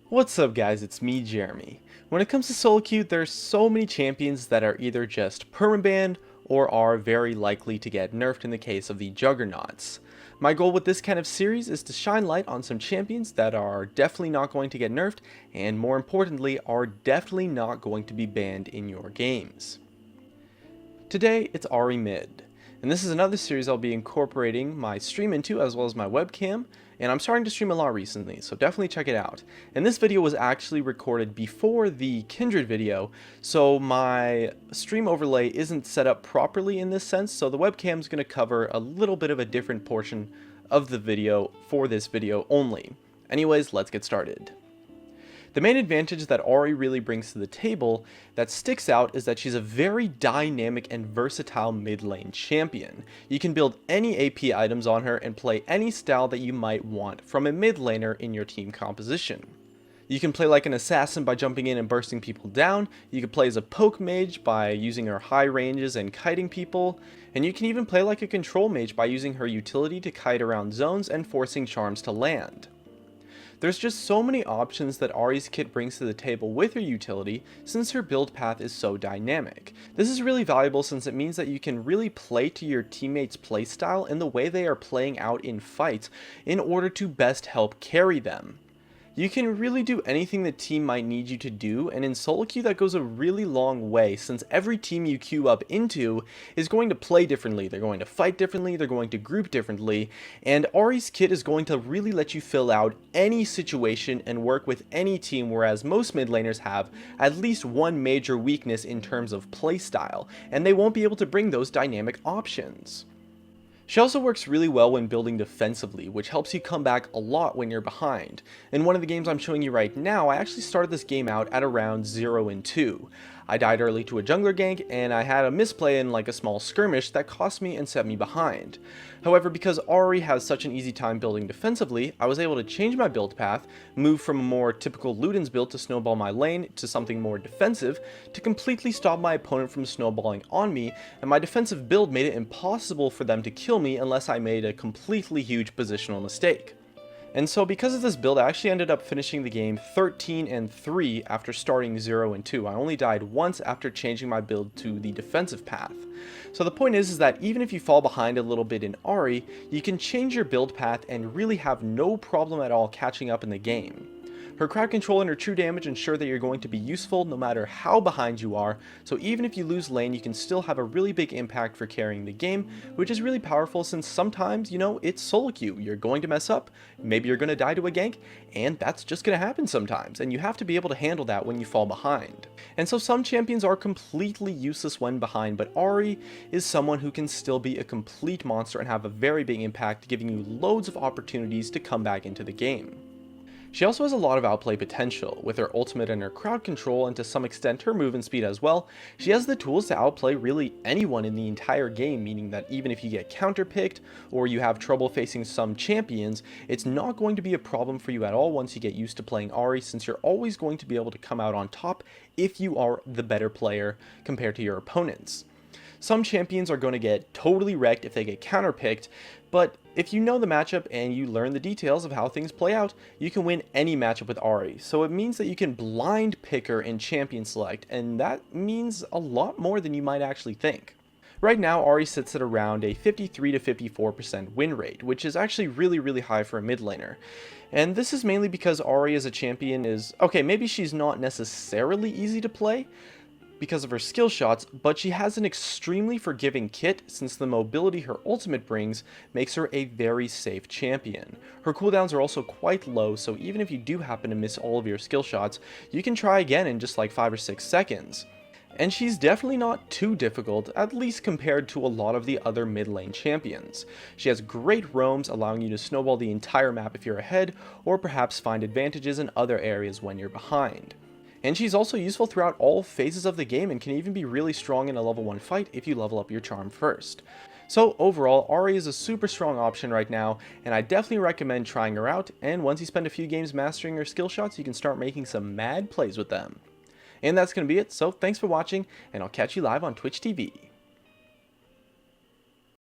What's up guys, it's me, Jeremy. When it comes to solo queue, there's so many champions that are either just permabanned or are very likely to get nerfed in the case of the juggernauts. My goal with this kind of series is to shine light on some champions that are definitely not going to get nerfed, and more importantly, are definitely not going to be banned in your games. Today, it's Ahri mid, and this is another series I'll be incorporating my stream into as well as my webcam, and I'm starting to stream a lot recently, so definitely check it out. And this video was actually recorded before the Kindred video, so my stream overlay isn't set up properly in this sense, so the webcam's going to cover a little bit of a different portion of the video for this video only. Anyways, let's get started. The main advantage that Ahri really brings to the table that sticks out is that she's a very dynamic and versatile mid lane champion. You can build any AP items on her and play any style that you might want from a mid laner in your team composition. You can play like an assassin by jumping in and bursting people down, you can play as a poke mage by using her high ranges and kiting people, and you can even play like a control mage by using her utility to kite around zones and forcing charms to land. There's just so many options that Ahri's kit brings to the table with her utility since her build path is so dynamic. This is really valuable since it means that you can really play to your teammates' playstyle and the way they are playing out in fights in order to best help carry them. You can really do anything the team might need you to do, and in solo queue that goes a really long way since every team you queue up into is going to play differently, they're going to fight differently, they're going to group differently, and Ahri's kit is going to really let you fill out any situation and work with any team, whereas most mid laners have at least one major weakness in terms of playstyle, and they won't be able to bring those dynamic options. She also works really well when building defensively, which helps you come back a lot when you're behind. In one of the games I'm showing you right now, I actually started this game out at around 0-2. I died early to a jungler gank, and I had a misplay in like a small skirmish that cost me and set me behind. However, because Ahri has such an easy time building defensively, I was able to change my build path, move from a more typical Luden's build to snowball my lane to something more defensive, to completely stop my opponent from snowballing on me, and my defensive build made it impossible for them to kill me unless I made a completely huge positional mistake. And so because of this build, I actually ended up finishing the game 13-3 after starting 0-2. I only died once after changing my build to the defensive path. So the point is that even if you fall behind a little bit in Ahri, you can change your build path and really have no problem at all catching up in the game. Her crowd control and her true damage ensure that you're going to be useful no matter how behind you are, so even if you lose lane, you can still have a really big impact for carrying the game, which is really powerful since sometimes, it's solo queue. You're going to mess up, maybe you're going to die to a gank, and that's just going to happen sometimes, and you have to be able to handle that when you fall behind. And so some champions are completely useless when behind, but Ahri is someone who can still be a complete monster and have a very big impact, giving you loads of opportunities to come back into the game. She also has a lot of outplay potential. With her ultimate and her crowd control, and to some extent her movement speed as well, she has the tools to outplay really anyone in the entire game, meaning that even if you get counterpicked or you have trouble facing some champions, it's not going to be a problem for you at all once you get used to playing Ahri, since you're always going to be able to come out on top if you are the better player compared to your opponents. Some champions are going to get totally wrecked if they get counterpicked, but if you know the matchup and you learn the details of how things play out, you can win any matchup with Ahri. So it means that you can blind pick her in champion select, and that means a lot more than you might actually think. Right now, Ahri sits at around a 53 to 54% win rate, which is actually really high for a mid laner. And this is mainly because Ahri as a champion is, okay, maybe she's not necessarily easy to play because of her skill shots, but she has an extremely forgiving kit since the mobility her ultimate brings makes her a very safe champion. Her cooldowns are also quite low, so even if you do happen to miss all of your skill shots, you can try again in just like 5 or 6 seconds. And she's definitely not too difficult, at least compared to a lot of the other mid lane champions. She has great roams, allowing you to snowball the entire map if you're ahead, or perhaps find advantages in other areas when you're behind. And she's also useful throughout all phases of the game and can even be really strong in a level 1 fight if you level up your charm first. So overall, Ahri is a super strong option right now, and I definitely recommend trying her out, and once you spend a few games mastering her skill shots, you can start making some mad plays with them. And that's going to be it, so thanks for watching, and I'll catch you live on Twitch TV.